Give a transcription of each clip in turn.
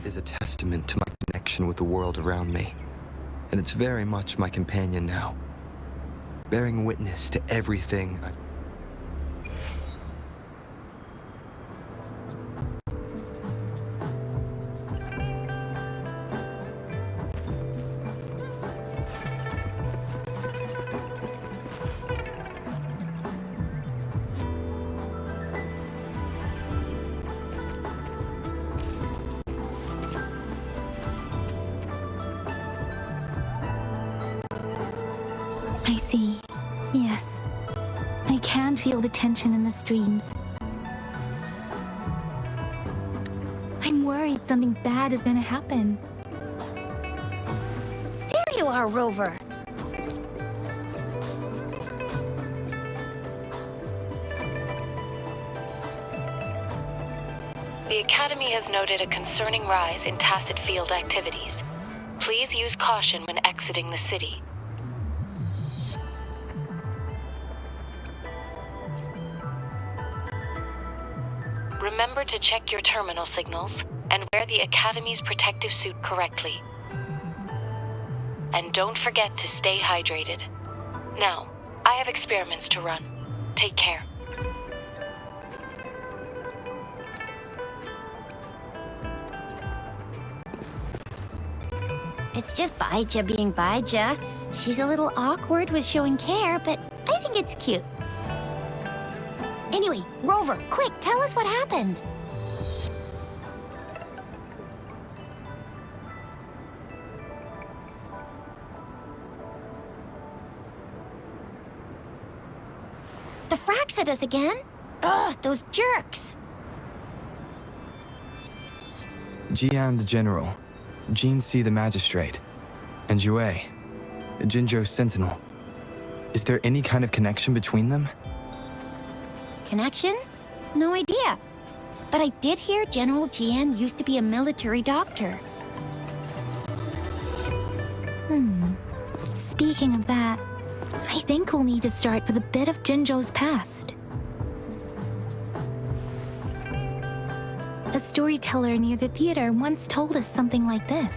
is a testament to my connection with the world around me, and it's very much my companion now, bearing witness to everything I've... I see. Yes. I can feel the tension in the streams. I'm worried something bad is gonna happen. There you are, Rover. The Academy has noted a concerning rise in tacit field activities. Please use caution when exiting the city. Remember to check your terminal signals and wear the Academy's protective suit correctly. And don't forget to stay hydrated. Now, I have experiments to run. Take care. It's just Baija being Baija. She's a little awkward with showing care, but I think it's cute. Anyway, Rover, quick, tell us what happened. The fracks at us again? Ugh, those jerks! Jian the General, Jin Si the Magistrate, and Yue, Jinzhou's Sentinel. Is there any kind of connection between them? Connection? No idea. But I did hear General Jian used to be a military doctor. Speaking of that, I think we'll need to start with a bit of Jinzhou's past. A storyteller near the theater once told us something like this.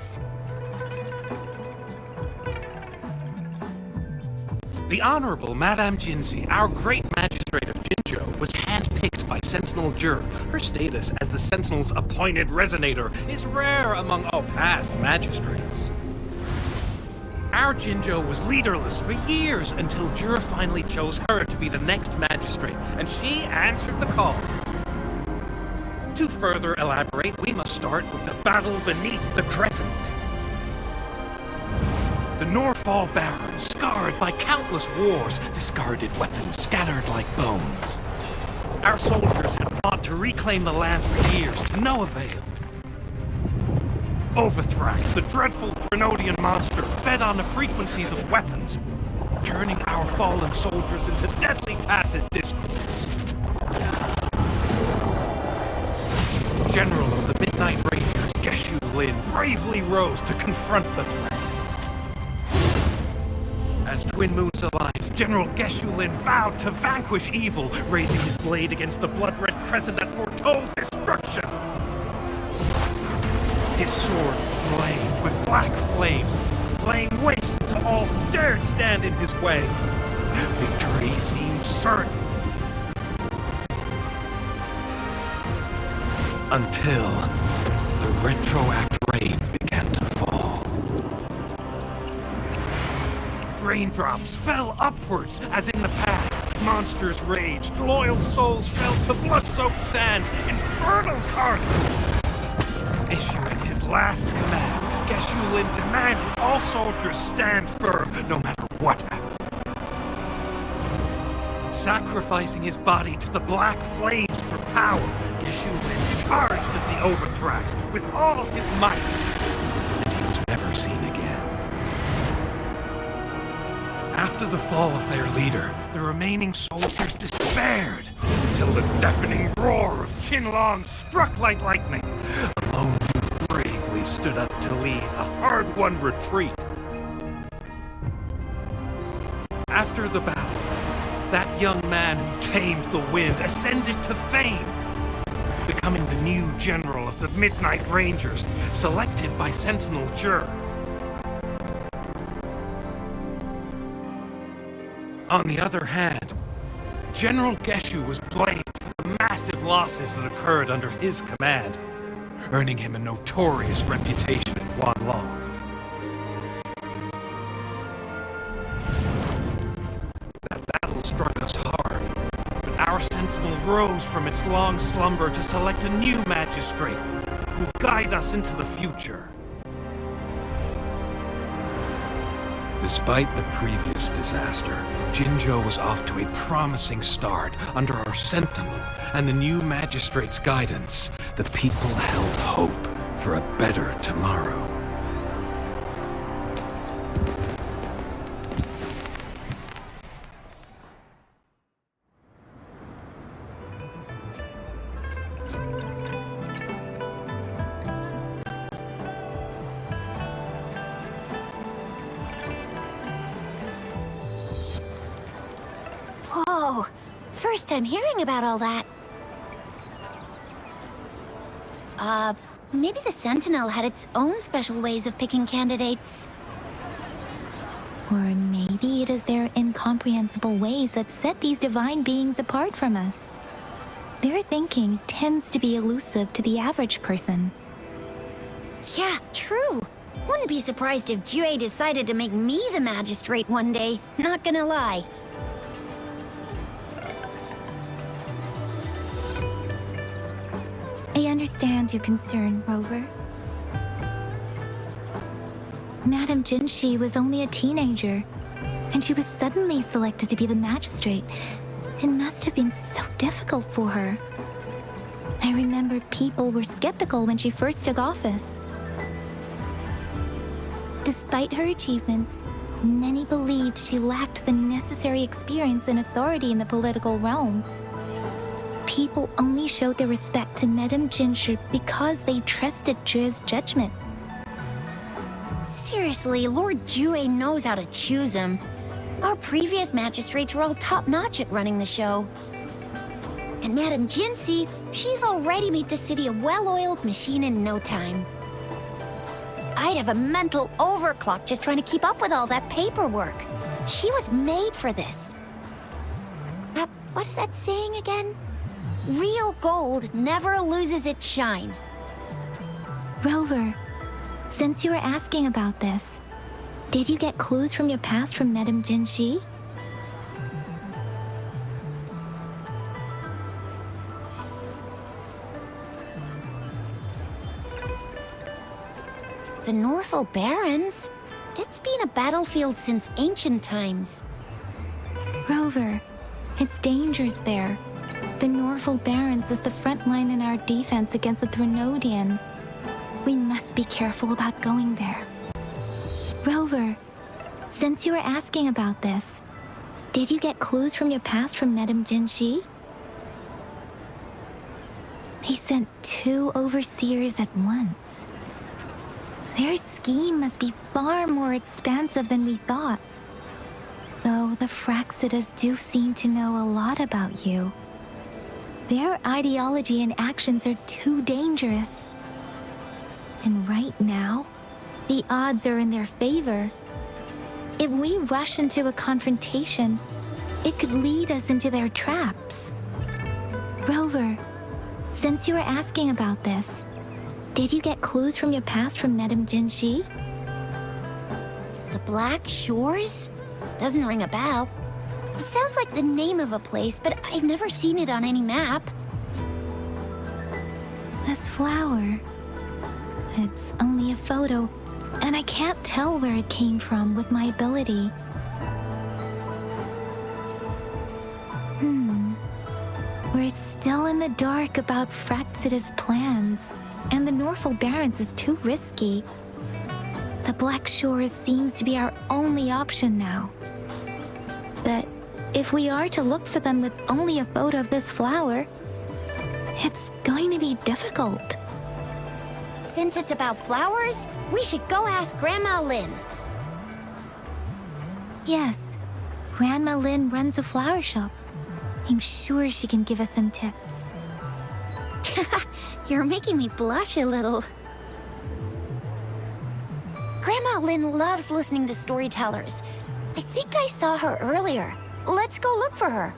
The Honorable Madame Jinzi, our great magistrate of Jinzhou, was handpicked by Sentinel Jur. Her status as the Sentinel's appointed resonator is rare among all past magistrates. Our Jinzhou was leaderless for years until Jur finally chose her to be the next magistrate, and she answered the call. To further elaborate, we must start with the battle beneath the Crescent. The Norfall Baron, scarred by countless wars, discarded weapons scattered like bones. Our soldiers had fought to reclaim the land for years, to no avail. Overthrax, the dreadful Threnodian monster, fed on the frequencies of weapons, turning our fallen soldiers into deadly tacit discourse. General of the Midnight Rangers, Geshu Lin, bravely rose to confront the threat. As Twin Moons Alliance, General Geshu Lin vowed to vanquish evil, raising his blade against the blood-red crescent that foretold destruction. His sword blazed with black flames, laying waste to all who dared stand in his way. Victory seemed certain. Until the Retroact rain began to fall. Raindrops fell upwards, as in the past. Monsters raged, loyal souls fell to blood-soaked sands, infernal carnage. Issuing his last command, Geshu Lin demanded all soldiers stand firm, no matter what happened. Sacrificing his body to the black flames for power, Geshu Lin charged at the Overthrax with all his might, and he was never seen again. After the fall of their leader, the remaining soldiers despaired, until the deafening roar of Qinlong struck like lightning. A lone youth bravely stood up to lead a hard-won retreat. After the battle, that young man who tamed the wind ascended to fame, becoming becoming the new general of the Midnight Rangers, selected by Sentinel Jur. On the other hand, General Geshu was blamed for the massive losses that occurred under his command, earning him a notorious reputation in Huanglong. That battle struck us hard, but our sentinel rose from its long slumber to select a new magistrate who will guide us into the future. Despite the previous disaster, Jinzhou was off to a promising start under our sentinel and the new magistrate's guidance. The people held hope for a better tomorrow. Whoa, first time hearing about all that. Maybe the Sentinel had its own special ways of picking candidates. Or maybe it is their incomprehensible ways that set these divine beings apart from us. Their thinking tends to be elusive to the average person. Yeah, true. Wouldn't be surprised if Jue decided to make me the magistrate one day, not gonna lie. I understand your concern, Rover. Madame Jinshi was only a teenager, and she was suddenly selected to be the magistrate. It must have been so difficult for her. I remember people were skeptical when she first took office. Despite her achievements, many believed she lacked the necessary experience and authority in the political realm. People only showed their respect to Madame Jinshi because they trusted Jue's judgment. Seriously, Lord Jue knows how to choose him. Our previous magistrates were all top-notch at running the show. And Madame Jinshi, she's already made the city a well-oiled machine in no time. I'd have a mental overclock just trying to keep up with all that paperwork. She was made for this. What is that saying again? Real gold never loses its shine. Rover, since you were asking about this, did you get clues from your past from Madame Jinshi? The Norfolk Barrens? It's been a battlefield since ancient times. Rover, it's dangerous there. The Norfolk Barrens is the front line in our defense against the Threnodian. We must be careful about going there. Rover, since you were asking about this, did you get clues from your past from Madame Jinshi? They sent 2 overseers at once. Their scheme must be far more expansive than we thought. Though the Fraxidas do seem to know a lot about you. Their ideology and actions are too dangerous. And right now, the odds are in their favor. If we rush into a confrontation, it could lead us into their traps. Rover, since you were asking about this, did you get clues from your past from Madame Jinshi? The Black Shores? Doesn't ring a bell. Sounds like the name of a place, but I've never seen it on any map. This flower. It's only a photo, and I can't tell where it came from with my ability. We're still in the dark about Fraxida's plans, and the Norfolk Barrens is too risky. The Black Shores seems to be our only option now. But if we are to look for them with only a photo of this flower, it's going to be difficult. Since it's about flowers, we should go ask Grandma Lin. Yes, Grandma Lin runs a flower shop. I'm sure she can give us some tips. You're making me blush a little. Grandma Lynn loves listening to storytellers. I think I saw her earlier. Let's go look for her.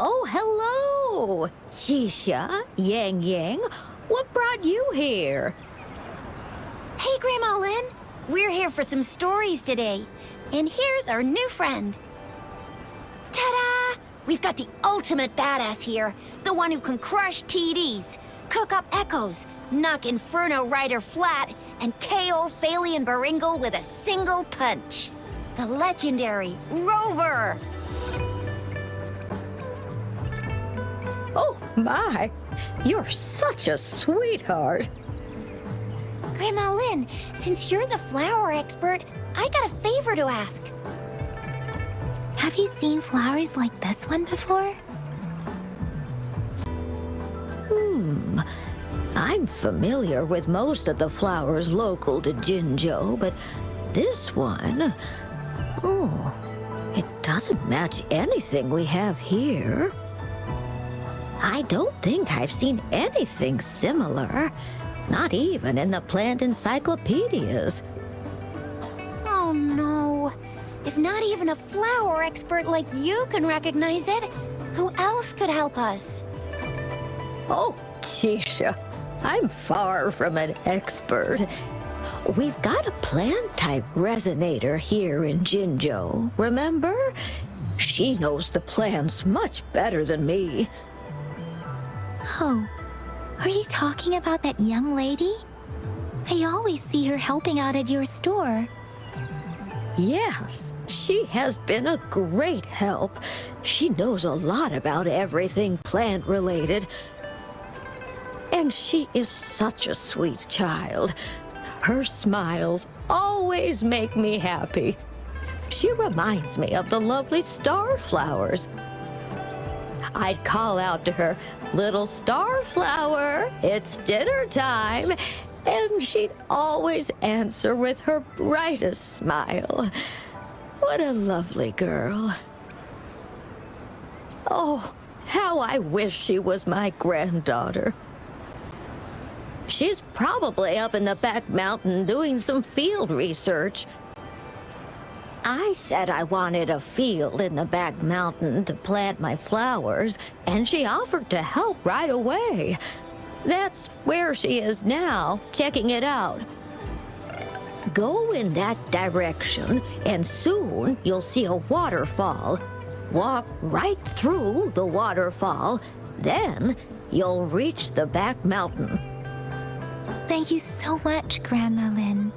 Oh, hello! Shisha, Yang Yang, what brought you here? Hey, Grandma Lynn. We're here for some stories today. And here's our new friend. Ta-da! We've got the ultimate badass here. The one who can crush TDs, cook up echoes, knock Inferno Rider flat, and KO Phalian Baringle with a single punch. The legendary Rover! Oh, my! You're such a sweetheart. Grandma Lynn, since you're the flower expert, I got a favor to ask. Have you seen flowers like this one before? I'm familiar with most of the flowers local to Jinzhou, but this one... Oh, it doesn't match anything we have here. I don't think I've seen anything similar, not even in the plant encyclopedias. Oh no. If not even a flower expert like you can recognize it, who else could help us? Oh, Tisha, I'm far from an expert. We've got a plant-type resonator here in Jinzhou, remember? She knows the plants much better than me. Oh, are you talking about that young lady? I always see her helping out at your store. Yes, she has been a great help. She knows a lot about everything plant-related. And she is such a sweet child. Her smiles always make me happy. She reminds me of the lovely star flowers. I'd call out to her, "Little star flower, it's dinner time," and she'd always answer with her brightest smile. What a lovely girl. Oh, how I wish she was my granddaughter. She's probably up in the back mountain doing some field research. I said I wanted a field in the back mountain to plant my flowers, and she offered to help right away. That's where she is now, checking it out. Go in that direction, and soon you'll see a waterfall. Walk right through the waterfall, then you'll reach the back mountain. Thank you so much, Grandma Lynn.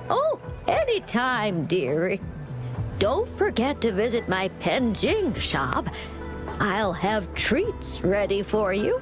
Oh, anytime, dearie. Don't forget to visit my Penjing shop. I'll have treats ready for you.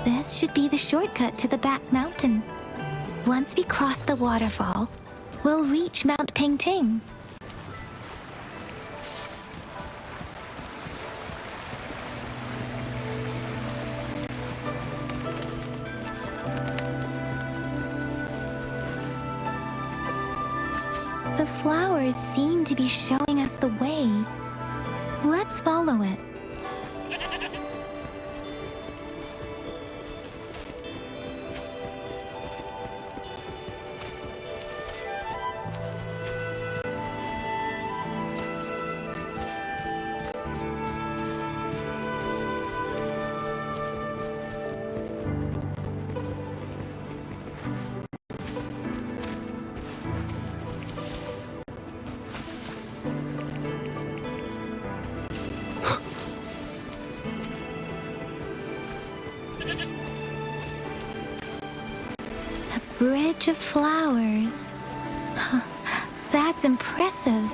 This should be the shortcut to the back mountain. Once we cross the waterfall, we'll reach Mount Pingting. flowers seem to be showing us the way. Let's follow it. Bridge of flowers. That's impressive.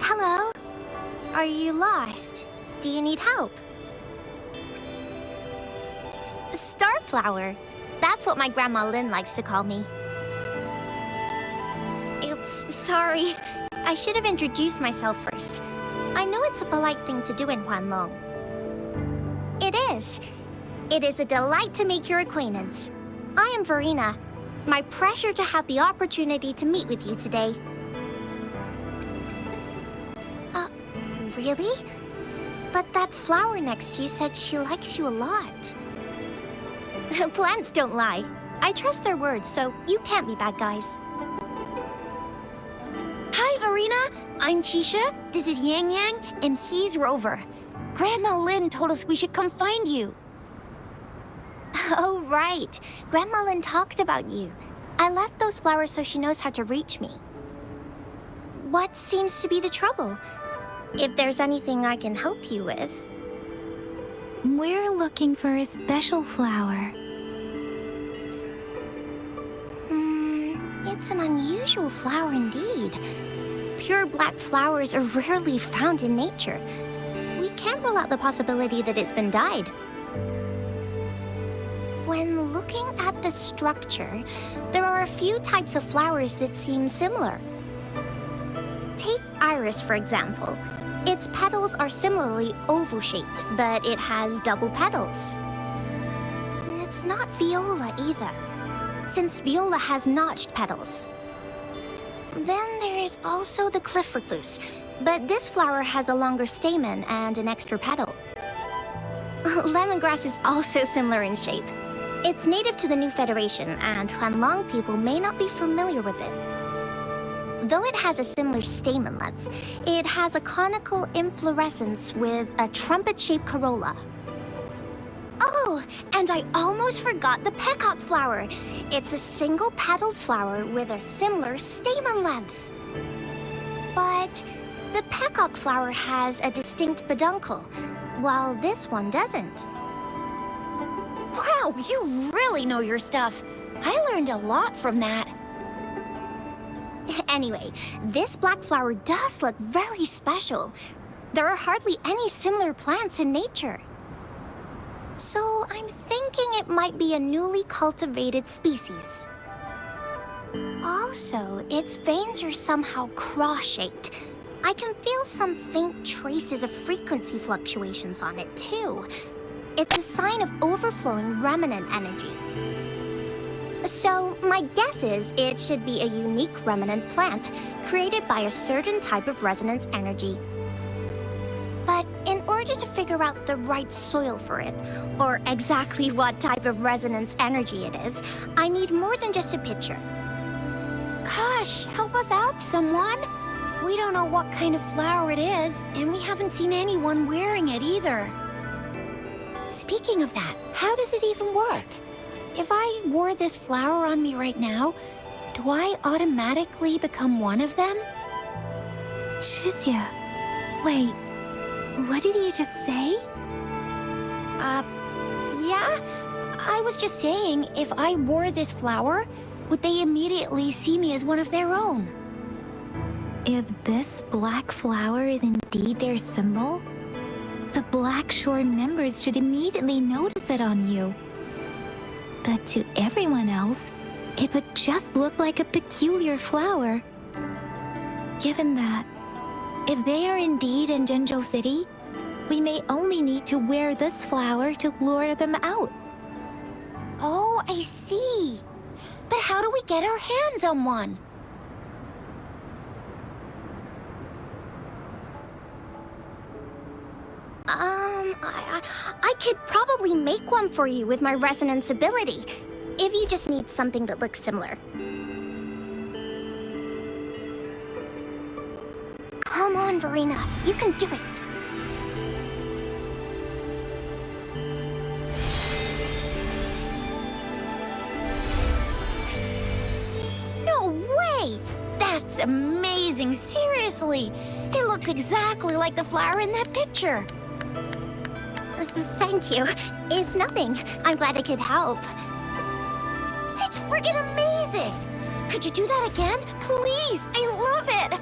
Hello? Are you lost? Do you need help? Starflower. That's what my Grandma Lynn likes to call me. Oops, sorry. I should have introduced myself first. I know it's a polite thing to do in Huanglong. It is. It is a delight to make your acquaintance. I am Verena. My pleasure to have the opportunity to meet with you today. Really? But that flower next to you said she likes you a lot. Plants don't lie. I trust their words, so you can't be bad guys. Hi, Verena. I'm Chisha. This is Yang Yang, and he's Rover. Grandma Lynn told us we should come find you. Oh, right. Grandma Lynn talked about you. I left those flowers so she knows how to reach me. What seems to be the trouble? If there's anything I can help you with. We're looking for a special flower. It's an unusual flower indeed. Pure black flowers are rarely found in nature. We can't rule out the possibility that it's been dyed. When looking at the structure, there are a few types of flowers that seem similar. Take iris, for example. Its petals are similarly oval-shaped, but it has double petals. And it's not viola either, since viola has notched petals. Then there is also the cliff recluse, but this flower has a longer stamen and an extra petal. Lemongrass is also similar in shape. It's native to the New Federation, and Huanglong people may not be familiar with it. Though it has a similar stamen length, it has a conical inflorescence with a trumpet-shaped corolla. Oh, and I almost forgot the peacock flower. It's a single-petaled flower with a similar stamen length. But the peacock flower has a distinct peduncle, while this one doesn't. Wow, you really know your stuff. I learned a lot from that. Anyway, this black flower does look very special. There are hardly any similar plants in nature. So I'm thinking it might be a newly cultivated species. Also, its veins are somehow cross-shaped. I can feel some faint traces of frequency fluctuations on it too. It's a sign of overflowing remnant energy. So, my guess is it should be a unique remnant plant created by a certain type of resonance energy. But in order to figure out the right soil for it, or exactly what type of resonance energy it is, I need more than just a picture. Gosh, help us out, someone! We don't know what kind of flower it is, and we haven't seen anyone wearing it either. Speaking of that, how does it even work? If I wore this flower on me right now, do I automatically become one of them? Shizia, wait, what did you just say? Yeah? I was just saying, if I wore this flower, would they immediately see me as one of their own? If this black flower is indeed their symbol, the Black Shore members should immediately notice it on you. But to everyone else, it would just look like a peculiar flower. Given that, if they are indeed in Jinzhou City, we may only need to wear this flower to lure them out. Oh, I see. But how do we get our hands on one? I could probably make one for you with my resonance ability, if you just need something that looks similar. Come on, Verena, you can do it. No way! That's amazing, seriously! It looks exactly like the flower in that picture. Thank you. It's nothing. I'm glad I could help. It's friggin' amazing! Could you do that again? Please! I love it!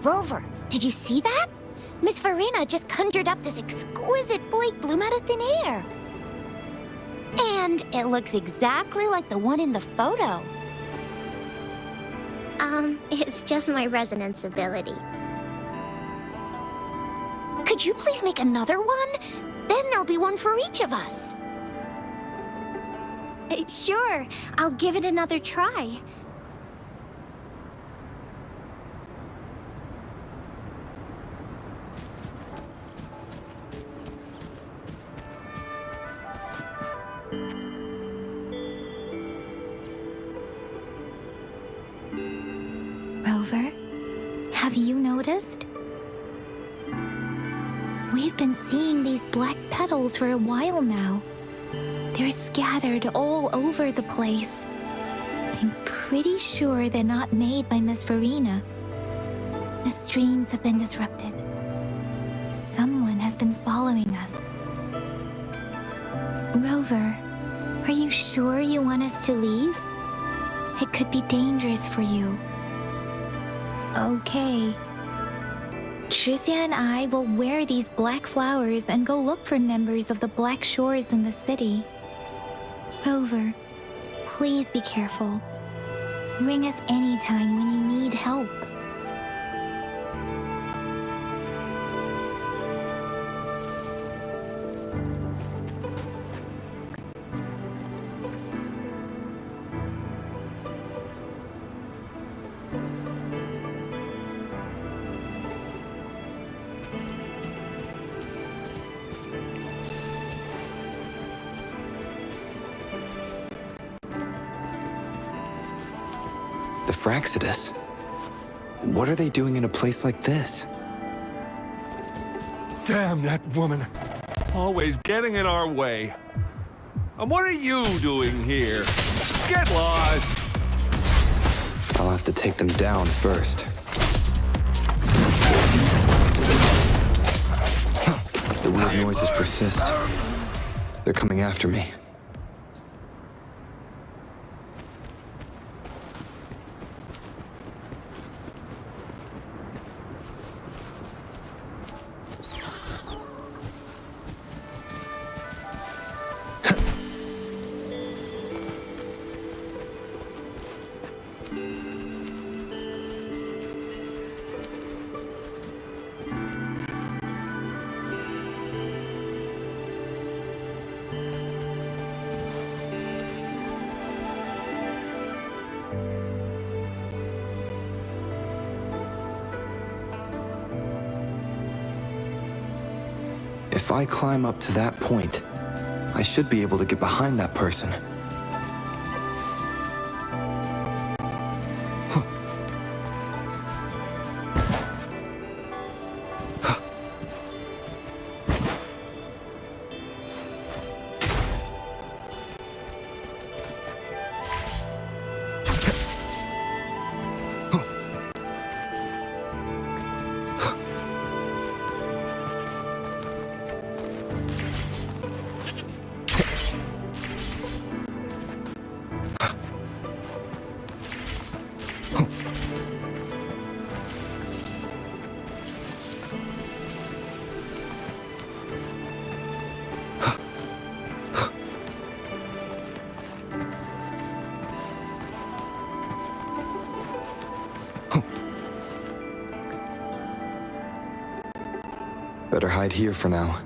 Rover, did you see that? Miss Verena just conjured up this exquisite Blake bloom out of thin air. And it looks exactly like the one in the photo. It's just my resonance ability. Could you please make another one? Then there'll be one for each of us. Sure, I'll give it another try. Rover, have you noticed? We've been seeing these black petals for a while now. They're scattered all over the place. I'm pretty sure they're not made by Miss Verena. The streams have been disrupted. Someone has been following us. Rover, are you sure you want us to leave? It could be dangerous for you. Okay. Shizia and I will wear these black flowers and go look for members of the Black Shores in the city. Rover, please be careful. Ring us anytime when you need help. The Fraxidus? What are they doing in a place like this? Damn that woman. Always getting in our way. And what are you doing here? Get lost! I'll have to take them down first. The weird noises persist. They're coming after me. If I climb up to that point, I should be able to get behind that person. Better hide here for now.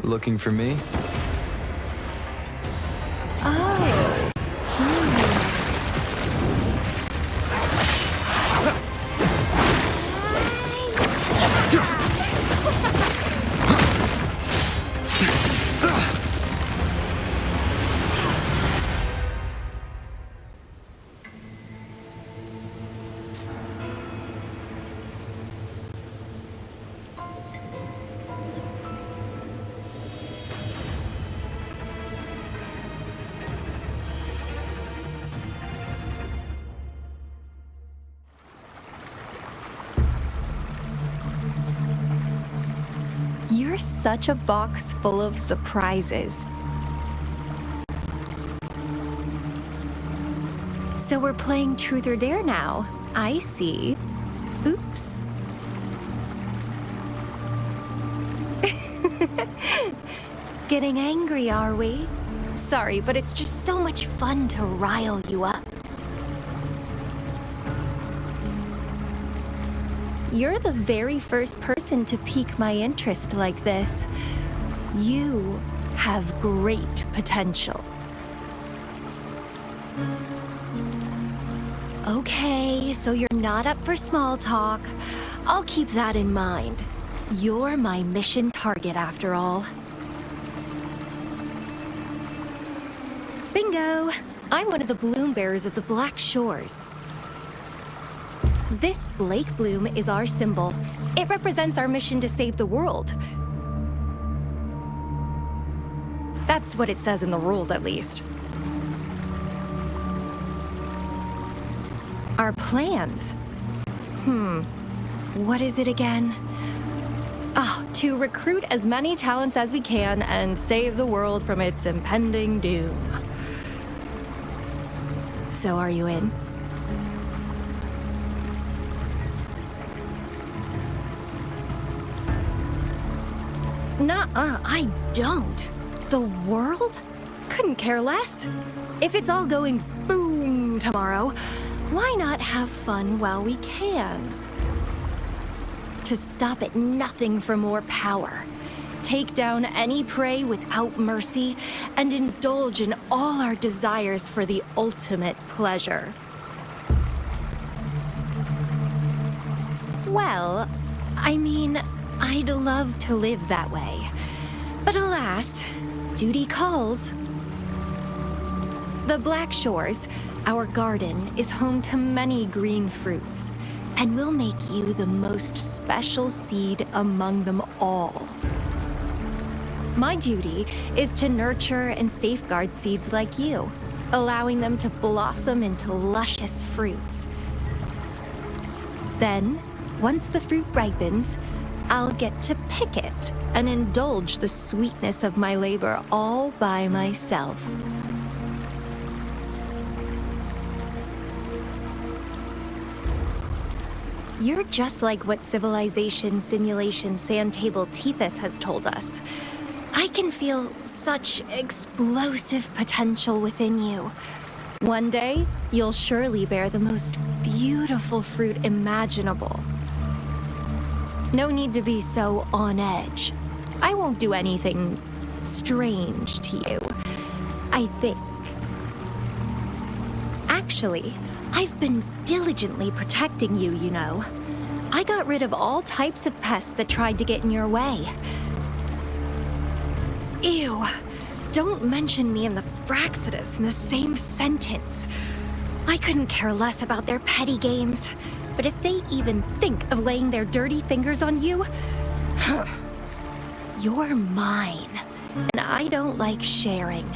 Looking for me? You're such a box full of surprises. So we're playing Truth or Dare now. I see. Oops. Getting angry, are we? Sorry, but it's just so much fun to rile you up. You're the very first person to pique my interest like this. You have great potential. Okay, so you're not up for small talk. I'll keep that in mind. You're my mission target after all. Bingo! I'm one of the bloom bearers of the Black Shores. This Blake bloom is our symbol. It represents our mission to save the world. That's what it says in the rules, at least. Our plans? What is it again? To recruit as many talents as we can and save the world from its impending doom. So are you in? Nuh-uh, I don't. The world? Couldn't care less. If it's all going boom tomorrow, why not have fun while we can? To stop at nothing for more power, take down any prey without mercy, and indulge in all our desires for the ultimate pleasure. Well, I mean, I'd love to live that way. But alas, duty calls. The Black Shores, our garden, is home to many green fruits, and will make you the most special seed among them all. My duty is to nurture and safeguard seeds like you, allowing them to blossom into luscious fruits. Then, once the fruit ripens, I'll get to pick it and indulge the sweetness of my labor all by myself. You're just like what Civilization Simulation Sandtable Tethys has told us. I can feel such explosive potential within you. One day, you'll surely bear the most beautiful fruit imaginable. No need to be so on edge. I won't do anything strange to you, I think. Actually, I've been diligently protecting you, you know. I got rid of all types of pests that tried to get in your way. Ew. Don't mention me and the Fraxidus in the same sentence. I couldn't care less about their petty games, but if they even think of laying their dirty fingers on you, you're mine, and I don't like sharing.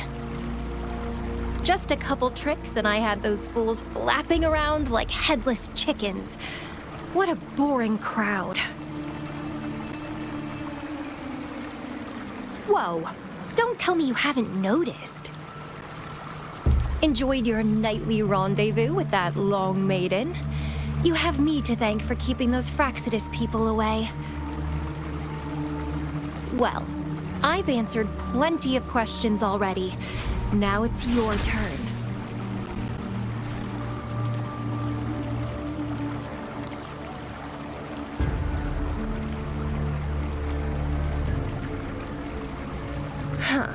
Just a couple tricks and I had those fools flapping around like headless chickens. What a boring crowd. Whoa, don't tell me you haven't noticed. Enjoyed your nightly rendezvous with that long maiden? You have me to thank for keeping those Fraxidus people away. Well, I've answered plenty of questions already. Now it's your turn. Huh.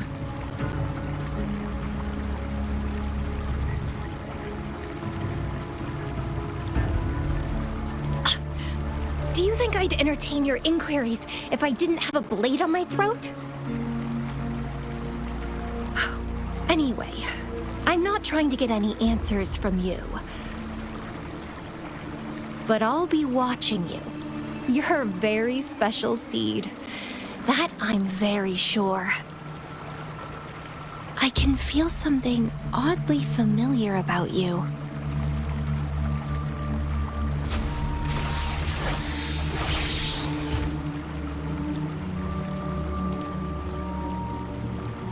Do you think I'd entertain your inquiries if I didn't have a blade on my throat? Anyway, I'm not trying to get any answers from you. But I'll be watching you. You're a very special seed. That I'm very sure. I can feel something oddly familiar about you.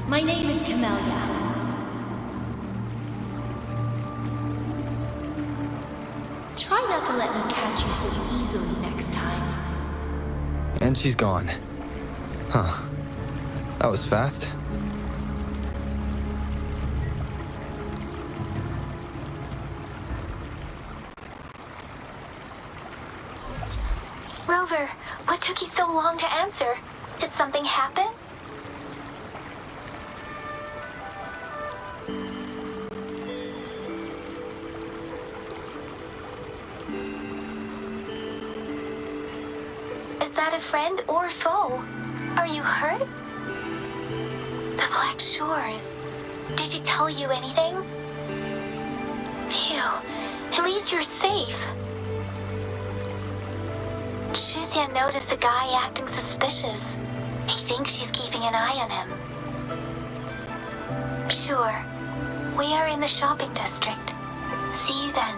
My name is Camellia. Try not to let me catch you so easily next time. And she's gone. Huh. That was fast. Rover, what took you so long to answer? Did something happen? Is that a friend or foe? Are you hurt? The Black Shores. Did she tell you anything? Phew, at least you're safe. Shuzia noticed a guy acting suspicious. I think she's keeping an eye on him. Sure. We are in the shopping district. See you then.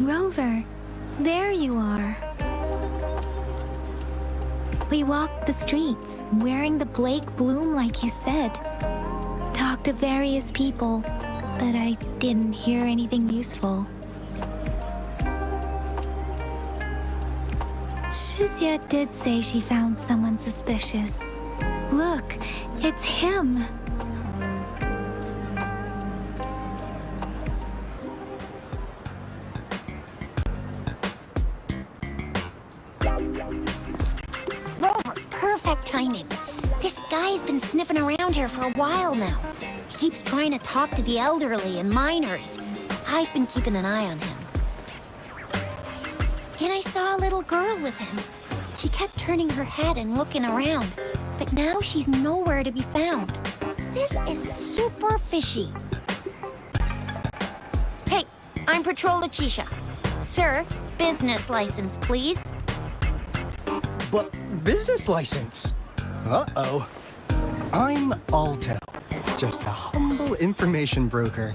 Rover, there you are. We walked the streets, wearing the Blake bloom like you said. Talked to various people, but I didn't hear anything useful. Shizia did say she found someone suspicious. Look, it's him. Rover, perfect timing. This guy's been sniffing around here for a while now. He keeps trying to talk to the elderly and minors. I've been keeping an eye on him. And I saw a little girl with him. She kept turning her head and looking around, but now she's nowhere to be found. This is super fishy. Hey, I'm Patrol Letitia. Sir, business license, please. But business license? Uh-oh. I'm Alto, just a humble information broker.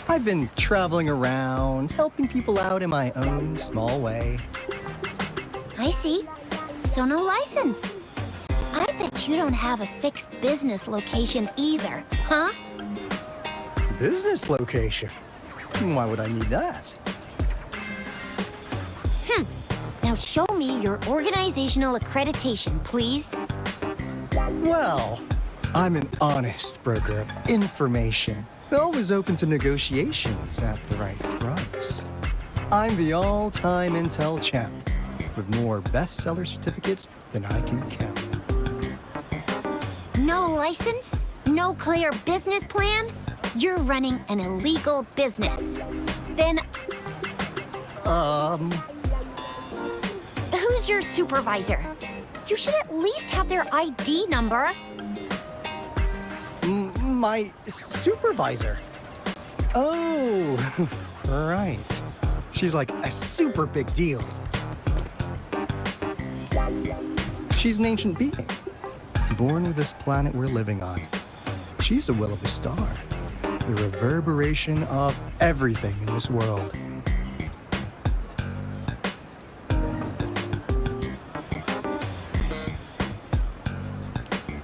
I've been traveling around, helping people out in my own small way. I see. So no license. I bet you don't have a fixed business location either, huh? Business location? Why would I need that? Now show me your organizational accreditation, please. Well, I'm an honest broker of information. Always open to negotiations at the right price. I'm the all-time Intel champ, with more bestseller certificates than I can count. No license? No clear business plan? You're running an illegal business. Then who's your supervisor? You should at least have their ID number. My supervisor? Oh, right. She's like a super big deal. She's an ancient being, born with this planet we're living on. She's the will of the star, the reverberation of everything in this world.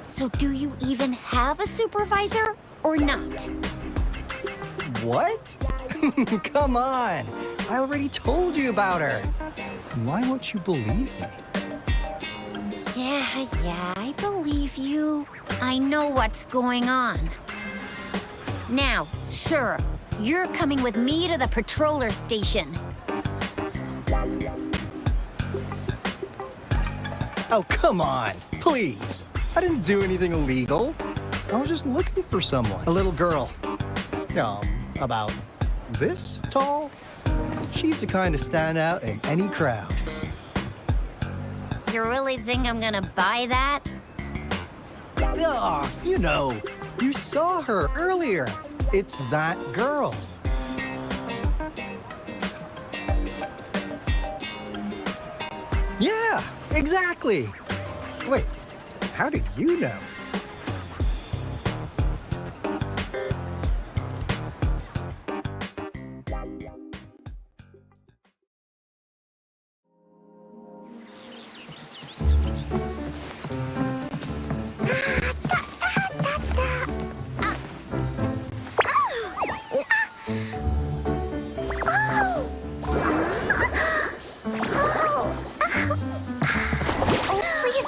So do you even have a supervisor or not? What? Come on! I already told you about her. Why won't you believe me? Yeah, I believe you. I know what's going on. Now, sir, you're coming with me to the patroller station. Oh, come on, please. I didn't do anything illegal. I was just looking for someone. A little girl. About this tall. She's the kind to stand out in any crowd. You really think I'm gonna buy that? You know, you saw her earlier. It's that girl. Yeah, exactly. Wait, how did you know?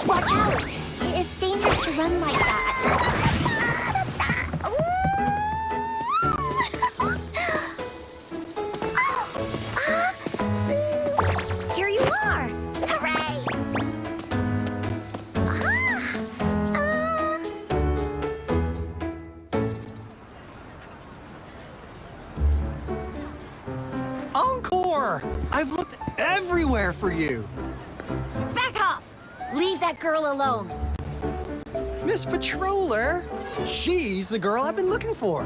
Watch out! It's dangerous to run like that. Here you are! Hooray! Encore! I've looked everywhere for you. Back off! Leave that girl alone. Miss Patroller, she's the girl I've been looking for.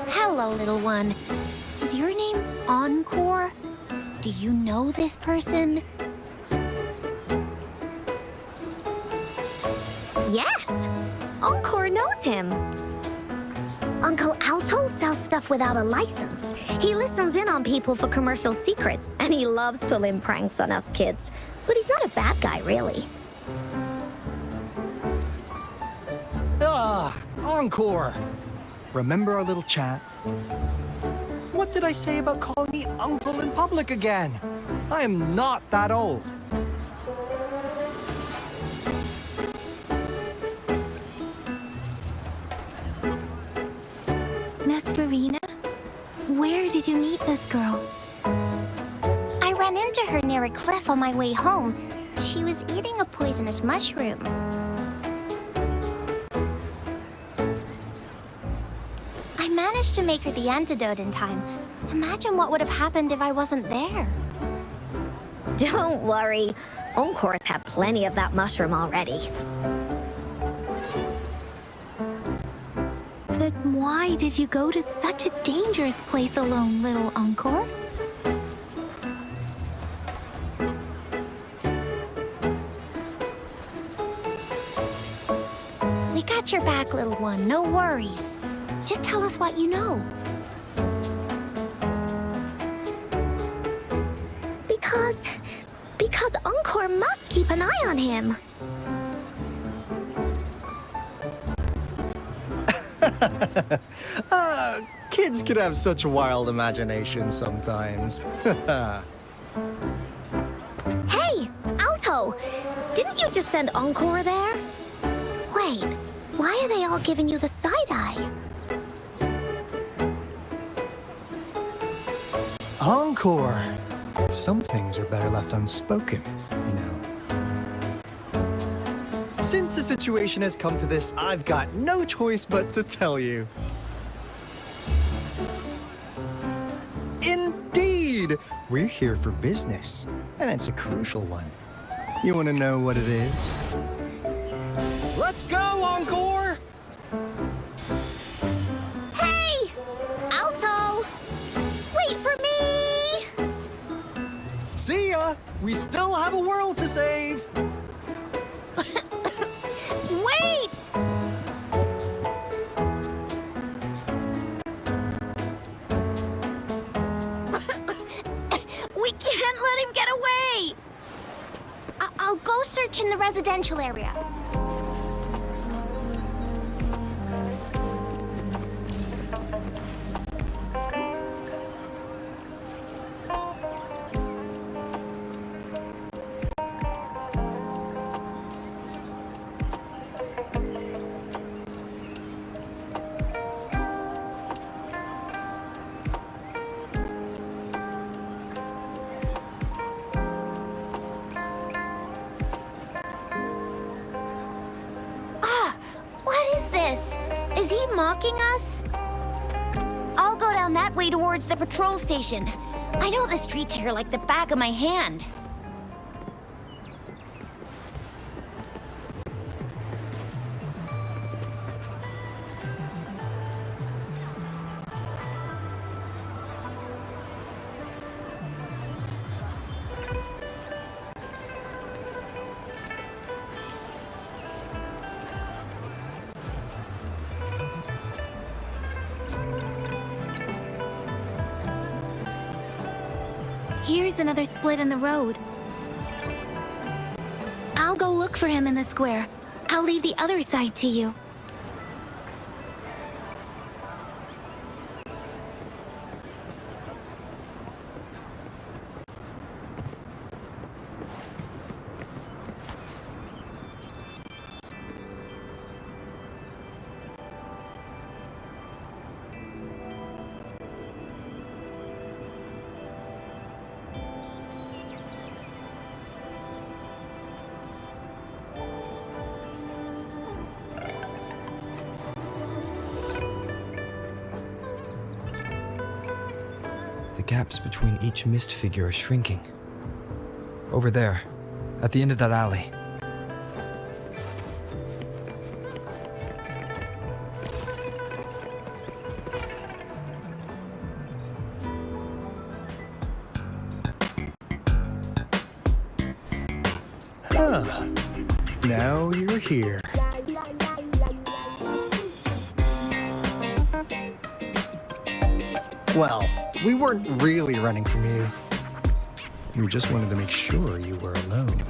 Hello, little one. Is your name Encore? Do you know this person? Yes! Encore knows him. Uncle Alto sells stuff without a license. He listens in on people for commercial secrets, and he loves pulling pranks on us kids. But he's not a bad guy, really. Encore! Remember our little chat? What did I say about calling me uncle in public again? I am not that old. Miss Verena? Where did you meet this girl? I ran into her near a cliff on my way home. She was eating a poisonous mushroom. I managed to make her the antidote in time. Imagine what would have happened if I wasn't there. Don't worry. Encore's had plenty of that mushroom already. But why did you go to such a dangerous place alone, little Encore? We got your back, little one. No worries. Just tell us what you know. Because Encore must keep an eye on him. Kids can have such wild imaginations sometimes. Hey, Alto! Didn't you just send Encore there? Wait, why are they all giving you the side-eye? Encore! Some things are better left unspoken, you know. Since the situation has come to this, I've got no choice but to tell you. Indeed! We're here for business, and it's a crucial one. You want to know what it is? Let's go, Encore! Hey! Alto! Wait for me! See ya! We still have a world to save! Wait! We can't let him get away! I'll go search in the residential area. Is he mocking us? I'll go down that way towards the patrol station. I know the streets here like the back of my hand. Here's another split in the road. I'll go look for him in the square. I'll leave the other side to you. The gaps between each mist figure are shrinking. Over there, at the end of that alley. Huh. Now you're here. Well, we weren't really running from you. We just wanted to make sure you were alone.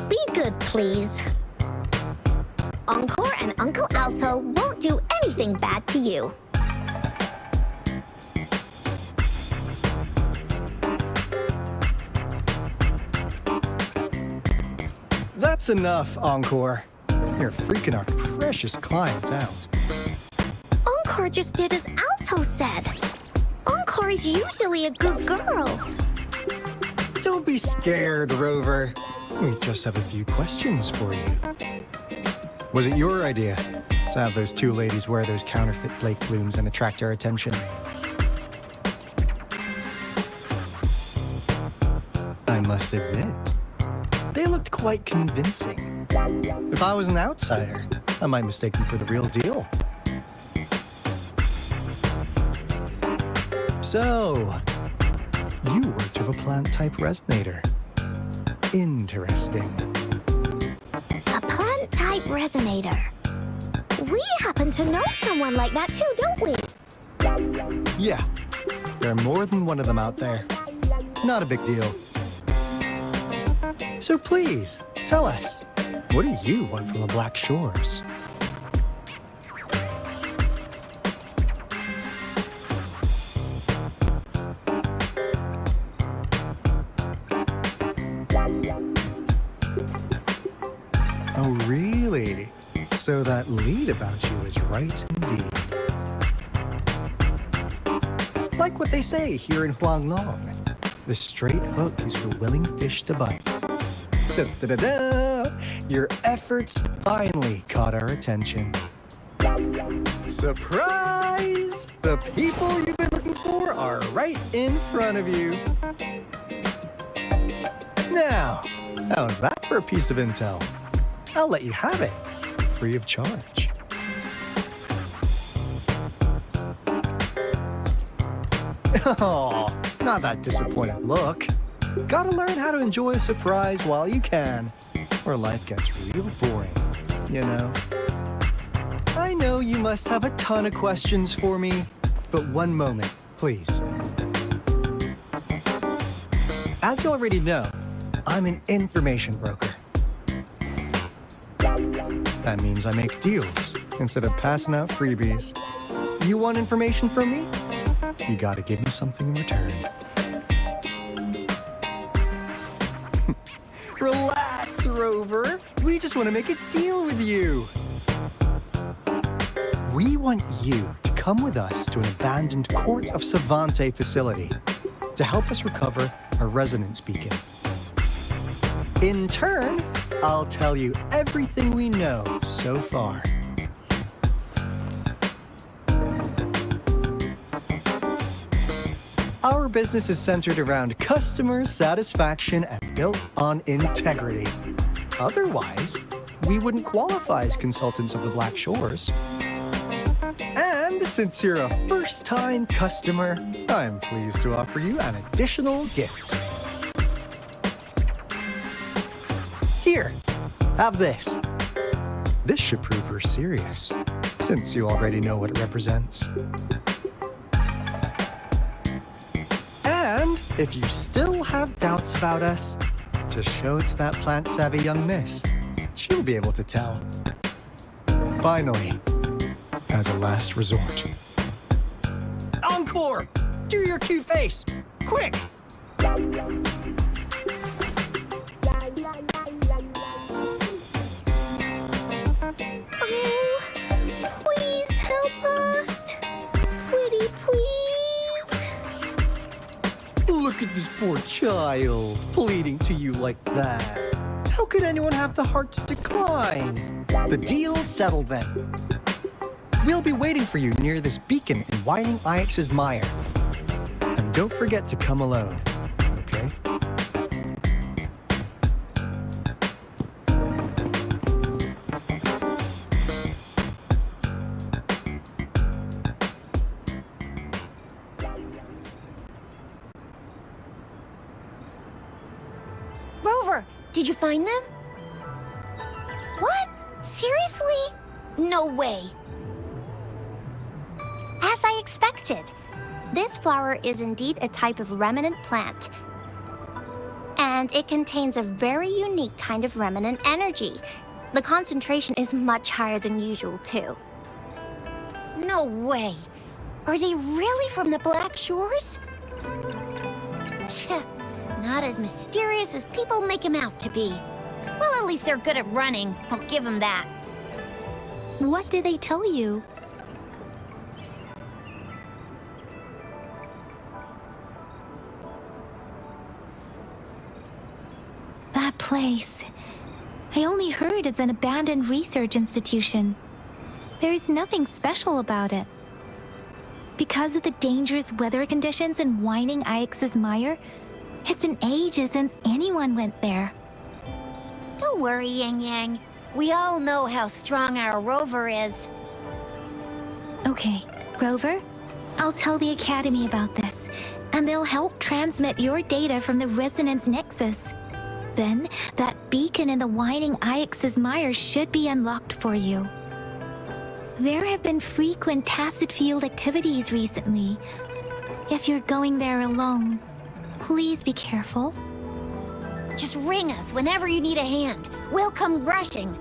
Be good, please. Encore and Uncle Alto won't do anything bad to you. That's enough, Encore. You're freaking our precious clients out. Encore just did as Alto said. Encore is usually a good girl. Don't be scared, Rover. We just have a few questions for you. Was it your idea to have those two ladies wear those counterfeit flake blooms and attract our attention? I must admit, they looked quite convincing. If I was an outsider, I might mistake them for the real deal. So, you worked with a plant-type resonator. Interesting. A plant-type resonator. We happen to know someone like that too, don't we? Yeah, there are more than one of them out there. Not a big deal. So please, tell us, what do you want from the Black Shores? Oh, really? So that lead about you is right indeed. Like what they say here in Huanglong, the straight hook is for willing fish to bite. Da-da-da-da! Your efforts finally caught our attention. Surprise! The people you've been looking for are right in front of you. Now, how's that for a piece of intel? I'll let you have it, free of charge. Oh, not that disappointed look. Gotta learn how to enjoy a surprise while you can, or life gets real boring, you know? I know you must have a ton of questions for me, but one moment, please. As you already know, I'm an information broker. That means I make deals instead of passing out freebies. You want information from me? You gotta give me something in return. Relax, Rover. We just want to make a deal with you. We want you to come with us to an abandoned Court of Savante facility to help us recover a resonance beacon. In turn, I'll tell you everything we know so far. Our business is centered around customer satisfaction and built on integrity. Otherwise, we wouldn't qualify as consultants of the Black Shores. And since you're a first-time customer, I'm pleased to offer you an additional gift. Here, have this. This should prove we're serious, since you already know what it represents. And if you still have doubts about us, just show it to that plant-savvy young miss. She'll be able to tell. Finally, as a last resort. Encore! Do your cute face! Quick! Oh, please help us. Pretty please. Look at this poor child, pleading to you like that. How could anyone have the heart to decline? The deal's settled then. We'll be waiting for you near this beacon in Whining Ix's mire. And don't forget to come alone, okay? Rover, did you find them? What? Seriously? No way. As I expected. This flower is indeed a type of remnant plant. And it contains a very unique kind of remnant energy. The concentration is much higher than usual, too. No way. Are they really from the Black Shores? Tch, not as mysterious as people make them out to be. Well, at least they're good at running. I'll give them that. What did they tell you? That place. I only heard it's an abandoned research institution. There is nothing special about it. Because of the dangerous weather conditions in Whining Ix's mire, it's been ages since anyone went there. Don't worry, Yang Yang. We all know how strong our rover is. Okay, Rover, I'll tell the Academy about this, and they'll help transmit your data from the Resonance Nexus. Then, that beacon in the Whining Ix's mire should be unlocked for you. There have been frequent tacit field activities recently. If you're going there alone, please be careful. Just ring us whenever you need a hand. We'll come rushing.